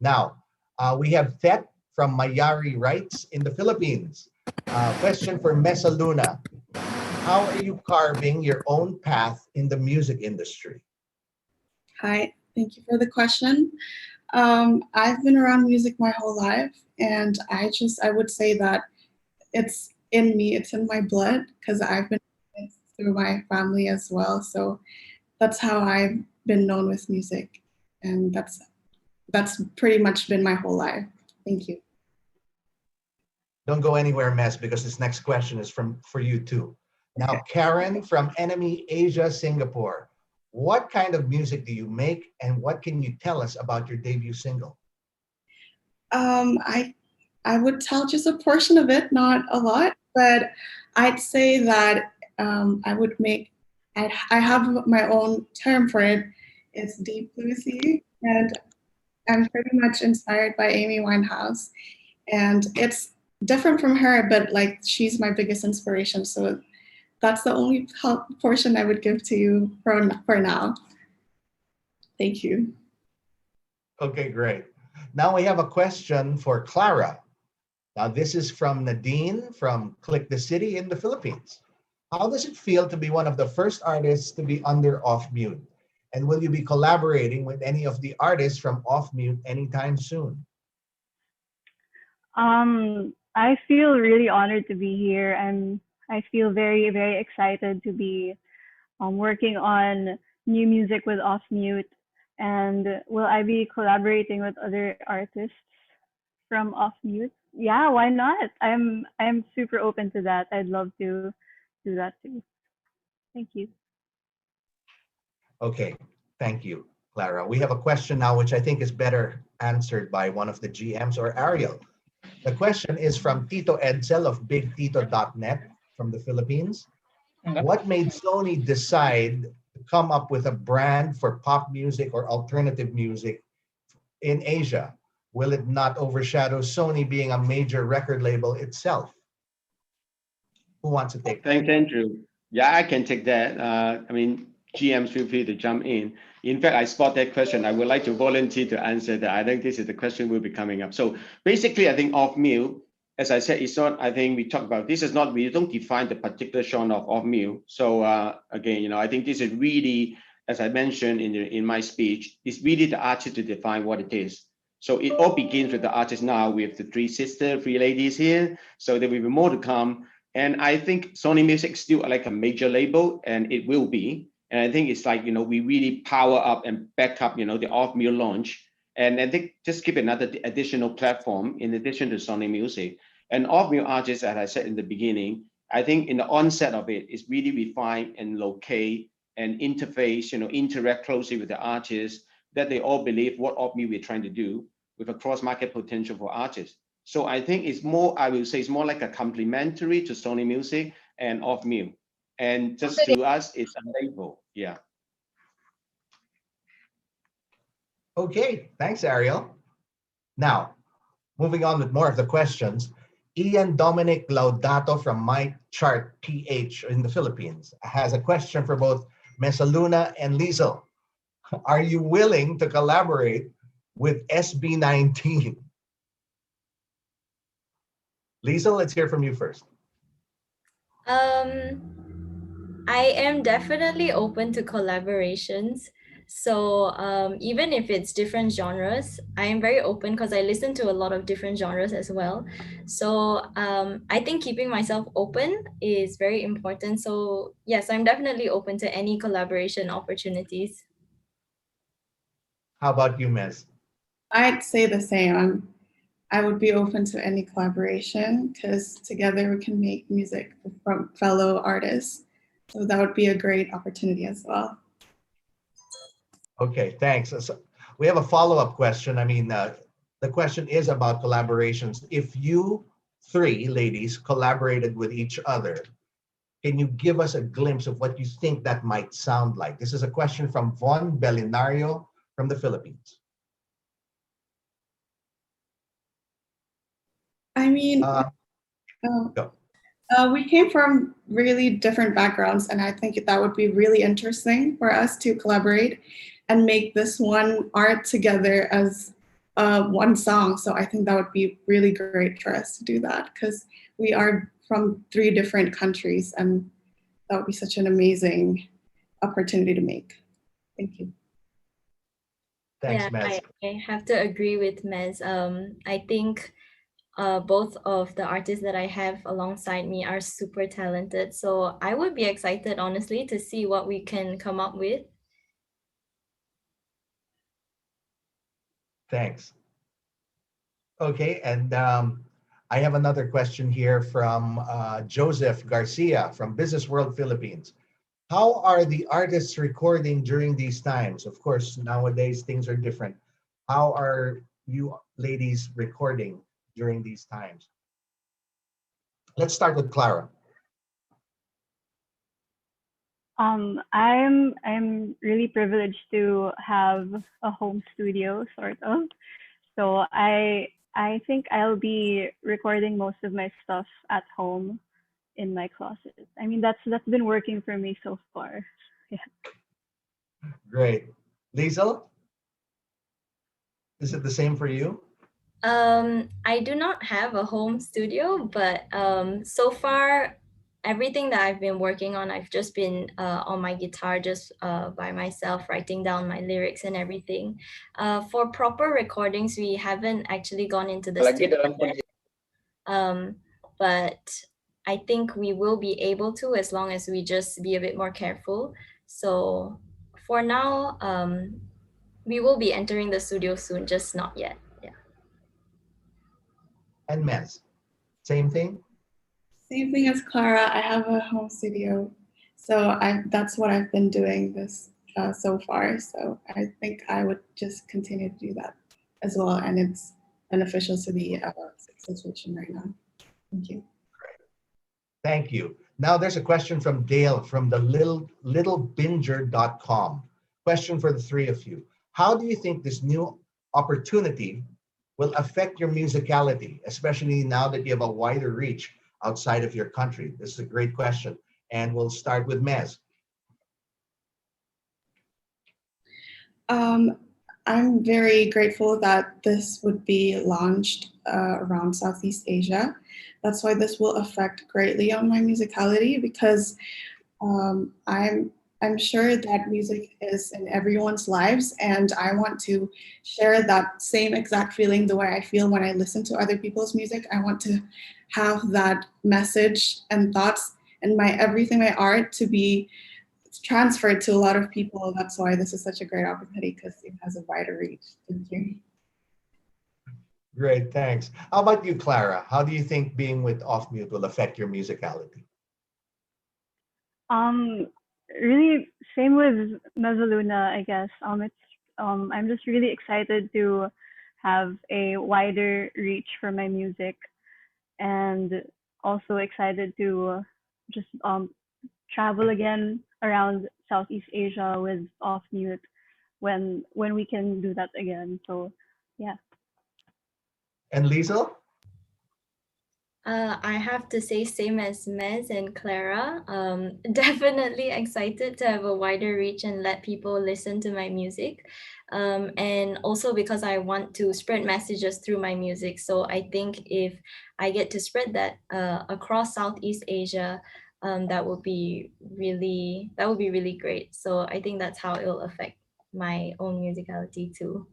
Now, we have Thet from Mayari Rights in the Philippines. Question for Mesa Luna. How are you carving your own path in the music industry? Hi, thank you for the question. I've been around music my whole life, and I would say that it's in me, it's in my blood, because I've been through my family as well. So that's how I've been known with music, and that's pretty much been my whole life. Thank you. Don't go anywhere, Mess, because this next question is for you too. Now, Karen from Enemy Asia, Singapore. What kind of music do you make, and what can you tell us about your debut single? I would tell just a portion of it, not a lot, but I'd say that I have my own term for it. It's deep bluesy, and I'm pretty much inspired by Amy Winehouse, and it's different from her, but like she's my biggest inspiration. So that's the only portion I would give to you for now. Thank you. Okay, great. Now we have a question for Clara. Now this is from Nadine from Click the City in the Philippines. How does it feel to be one of the first artists to be under OFFmute? And will you be collaborating with any of the artists from OFFmute anytime soon? I feel really honored to be here, and I feel very, very excited to be working on new music with OFFmute. And will I be collaborating with other artists from OFFmute? Yeah, why not? I'm super open to that. I'd love to do that too. Thank you. Okay, thank you, Clara. We have a question now, which I think is better answered by one of the GMs or Ariel. The question is from Tito Edsel of BigTito.net from the Philippines. What made Sony decide to come up with a brand for pop music or alternative music in Asia? Will it not overshadow Sony being a major record label itself? Who wants to take that? Thanks, Andrew. Yeah, I can take that. GMs, feel free to jump in. In fact, I spot that question. I would like to volunteer to answer that. I think this is the question will be coming up. So basically, I think OFFmute, as I said, it's not, I think we talked about, this is not, we don't define the particular genre of OFFmute. So again, I think this is really, as I mentioned in my speech, it's really the artist to define what it is. So it all begins with the artist now with the three ladies here. So there will be more to come. And I think Sony Music is still like a major label, and it will be. And I think it's like, we really power up and back up, the OFFmute launch. And I think just give another additional platform in addition to Sony Music. And OFFmute artists, as I said in the beginning, I think in the onset of it is really refine and locate and interface, interact closely with the artists, that they all believe what OFFmute we're trying to do with a cross-market potential for artists. So I think it's more, I will say it's more like a complementary to Sony Music and OFFmute. And just to us, it's a label. Yeah. Okay, thanks, Ariel. Now, moving on with more of the questions, Ian Dominic Laudato from My Chart PH in the Philippines has a question for both Mesa Luna and Liesl. Are you willing to collaborate with SB19? Liesl, let's hear from you first. I am definitely open to collaborations. So even if it's different genres, I am very open because I listen to a lot of different genres as well. So I think keeping myself open is very important. So yes, I'm definitely open to any collaboration opportunities. How about you, Mez? I'd say the same. I would be open to any collaboration because together we can make music from fellow artists. So that would be a great opportunity as well. Okay, thanks. So we have a follow-up question. I mean, the question is about collaborations. If you three ladies collaborated with each other, can you give us a glimpse of what you think that might sound like? This is a question from Von Belinario from the Philippines. I mean, we came from really different backgrounds, and I think that would be really interesting for us to collaborate and make this one art together as one song. So I think that would be really great for us to do that because we are from 3 different countries, and that would be such an amazing opportunity to make. Thank you. Thanks, Yeah, Mez. I have to agree with Mez. I think both of the artists that I have alongside me are super talented. So I would be excited, honestly, to see what we can come up with. Thanks. Okay, and I have another question here from Joseph Garcia from Business World Philippines. How are the artists recording during these times? Of course, nowadays things are different. How are you ladies recording during these times? Let's start with Clara. I'm really privileged to have a home studio, sort of. So I think I'll be recording most of my stuff at home in my closet. I mean, that's been working for me so far. Yeah. Great. Liesl, is it the same for you? I do not have a home studio, but so far, everything that I've been working on, I've just been on my guitar, just by myself, writing down my lyrics and everything. For proper recordings, we haven't actually gone into the studio yet. But I think we will be able to, as long as we just be a bit more careful. So for now, we will be entering the studio soon, just not yet. And Mez, same thing? Same thing as Clara. I have a home studio, so that's what I've been doing this so far. So I think I would just continue to do that as well, and it's beneficial to the situation right now. Thank you. Thank you. Now there's a question from Dale from the littlebinger.com. Question for the 3 of you. How do you think this new opportunity will affect your musicality, especially now that you have a wider reach outside of your country? This is a great question. And we'll start with Mez. I'm very grateful that this would be launched around Southeast Asia. That's why this will affect greatly on my musicality, because I'm sure that music is in everyone's lives, and I want to share that same exact feeling the way I feel when I listen to other people's music. I want to have that message and thoughts and my everything, my art, to be transferred to a lot of people. That's why this is such a great opportunity, because it has a wider reach. Thank you. Great, thanks. How about you, Clara? How do you think being with OFFmute will affect your musicality? Really same with Mezzaluna, I guess. I'm just really excited to have a wider reach for my music, and also excited to just travel again around Southeast Asia with OFFmute when we can do that again. So yeah. And Liesl? I have to say, same as Mez and Clara. Definitely excited to have a wider reach and let people listen to my music. And also because I want to spread messages through my music. So I think if I get to spread that across Southeast Asia, that would be really great. So I think that's how it will affect my own musicality too.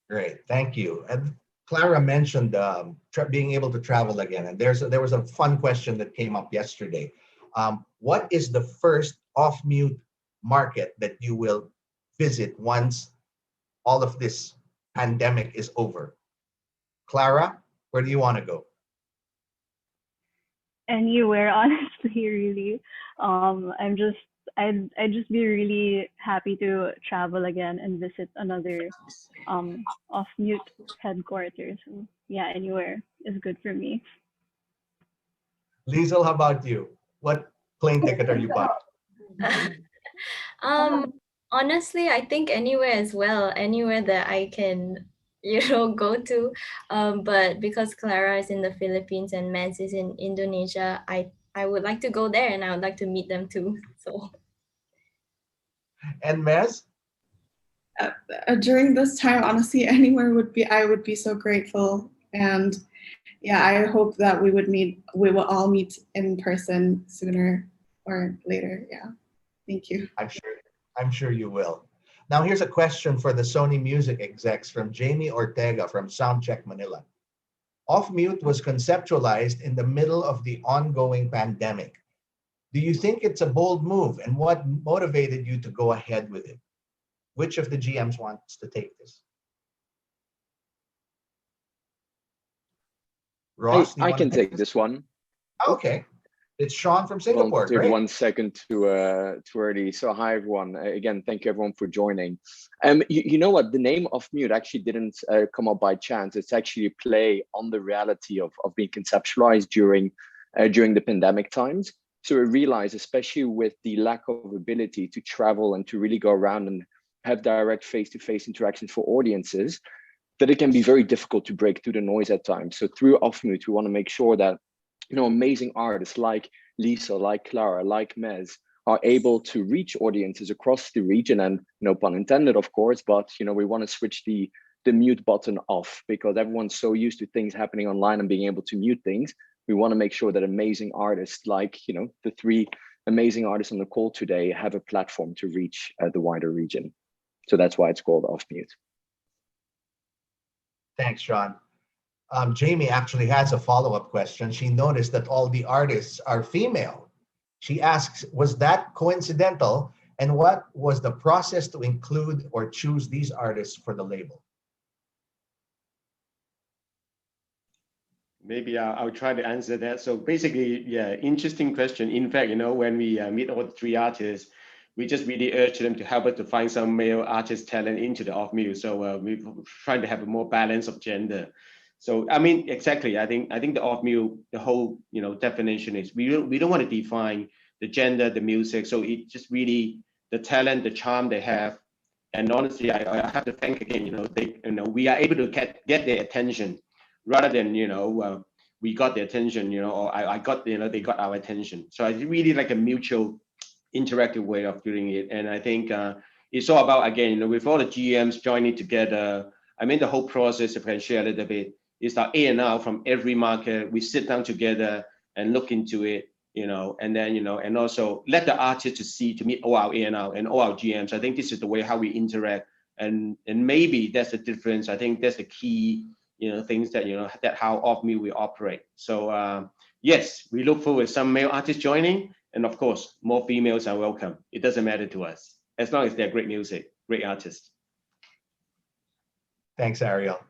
Great, thank you. And Clara mentioned being able to travel again, and there was a fun question that came up yesterday. What is the first OFFmute market that you will visit once all of this pandemic is over? Clara, where do you want to go? Anywhere, honestly, really. I'd just be really happy to travel again and visit another OFFmute headquarters. So yeah, anywhere is good for me. Liesl, how about you? What plane ticket are you buying? Honestly, I think anywhere as well, anywhere that I can, go to. But because Clara is in the Philippines and Mez is in Indonesia, I would like to go there, and I would like to meet them too. So. And Mez? During this time, honestly, anywhere I would be so grateful. And yeah, I hope that we will all meet in person sooner or later. Yeah, thank you. I'm sure you will. Now here's a question for the Sony Music execs from Jamie Ortega from Soundcheck Manila. OFFmute was conceptualized in the middle of the ongoing pandemic. Do you think it's a bold move, and what motivated you to go ahead with it? Which of the GMs wants to take this? Ross, I can take this one. Okay. It's Sean from Singapore. Take Great. 1 second to already. So hi everyone. Again, thank you everyone for joining. You know what? The name OFFmute actually didn't come up by chance. It's actually a play on the reality of being conceptualized during the pandemic times. So we realized, especially with the lack of ability to travel and to really go around and have direct face-to-face interactions for audiences, that it can be very difficult to break through the noise at times. So through OFFmute, we want to make sure that amazing artists like liesl, like Clara, like Mez are able to reach audiences across the region, and no pun intended, of course, but we want to switch the mute button off because everyone's so used to things happening online and being able to mute things. We want to make sure that amazing artists like the 3 amazing artists on the call today have a platform to reach the wider region. So that's why it's called OFFmute. Thanks, Sean. Jamie actually has a follow-up question. She noticed that all the artists are female. She asks, was that coincidental? And what was the process to include or choose these artists for the label? Maybe I'll try to answer that. So basically, yeah, interesting question. In fact, when we meet all the 3 artists, we just really urge them to help us to find some male artist talent into the OFFmute. So we're trying to have a more balance of gender. So I mean, exactly. I think the OFFmute, the whole definition is we don't want to define the gender, the music. So it just really the talent, the charm they have. And honestly, I have to thank again. We are able to get their attention rather than we got their attention. Or I got they got our attention. So it's really like a mutual interactive way of doing it. And I think it's all about, again, with all the GMs joining together. I mean, the whole process, if I can share a little bit, is our A&R from every market. We sit down together and look into it, and then, and also let the artists to meet all our A&R and all our GMs. I think this is the way how we interact. And maybe that's the difference. I think that's the key, things that, that how OFFmute we operate. So yes, we look forward to some male artists joining. And of course, more females are welcome. It doesn't matter to us, as long as they're great music, great artists. Thanks, Ariel.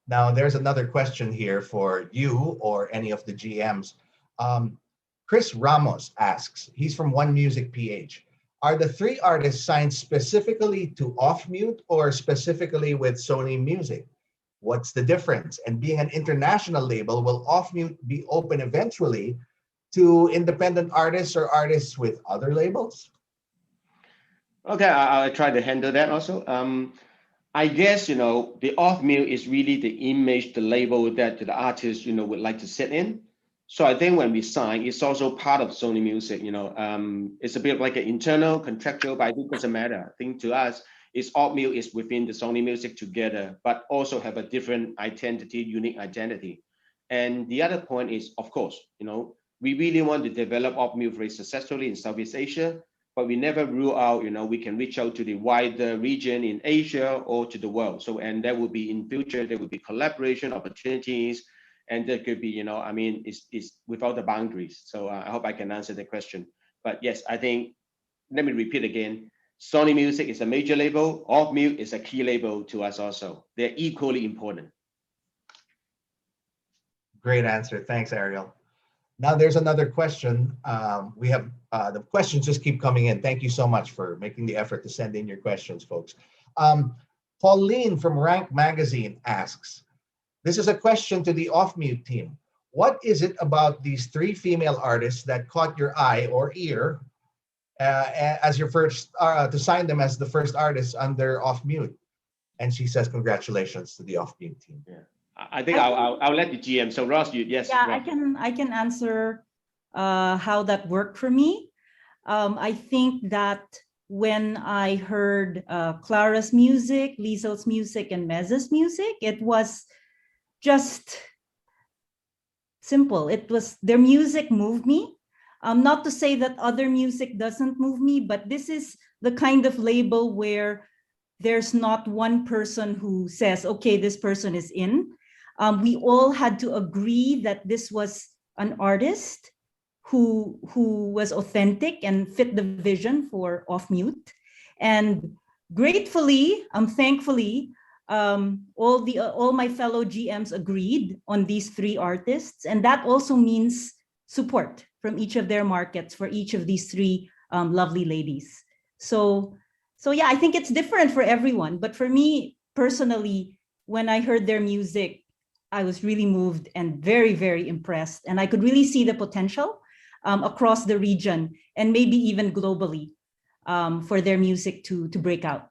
Now, there's another question here for you or any of the GMs. Chris Ramos asks, he's from One Music PH. Are the 3 artists signed specifically to OFFmute or specifically with Sony Music? What's the difference? And being an international label, will OFFmute be open eventually to independent artists or artists with other labels? Okay, I'll try to handle that also. I guess, the OFFmute is really the image, the label that the artist, would like to sit in. So I think when we sign, it's also part of Sony Music, it's a bit like an internal contractual, but I think it doesn't matter. I think to us, OFFmute is within the Sony Music together, but also have a different identity, unique identity. And the other point is, of course, we really want to develop OFFmute very successfully in Southeast Asia, but we never rule out, we can reach out to the wider region in Asia or to the world. So, and there will be in future, there will be collaboration opportunities, and there could be, it's without the boundaries. So I hope I can answer the question. But yes, I think, let me repeat again, Sony Music is a major label, OFFmute is a key label to us also. They're equally important. Great answer. Thanks, Ariel. Now there's another question. We have the questions just keep coming in. Thank you so much for making the effort to send in your questions, folks. Pauline from Rank Magazine asks, this is a question to the OFFmute team. What is it about these 3 female artists that caught your eye or ear as your first, to sign them as the first artists under OFFmute? And she says, congratulations to the OFFmute team. Yeah. I think I'll let the GM. So Ross, yes. Yeah, Ross. I can answer how that worked for me. I think that when I heard Clara's music, Liesl's music, and Mez's music. It was just simple. It was, their music moved me. Not to say that other music doesn't move me, but this is the kind of label where there's not one person who says, okay, this person is in. We all had to agree that this was an artist who was authentic and fit the vision for OFFmute. And gratefully, thankfully, all my fellow GMs agreed on these 3 artists, and that also means support from each of their markets for each of these 3 lovely ladies. So yeah, I think it's different for everyone, but for me personally, when I heard their music, I was really moved and very, very impressed, and I could really see the potential across the region and maybe even globally for their music to break out.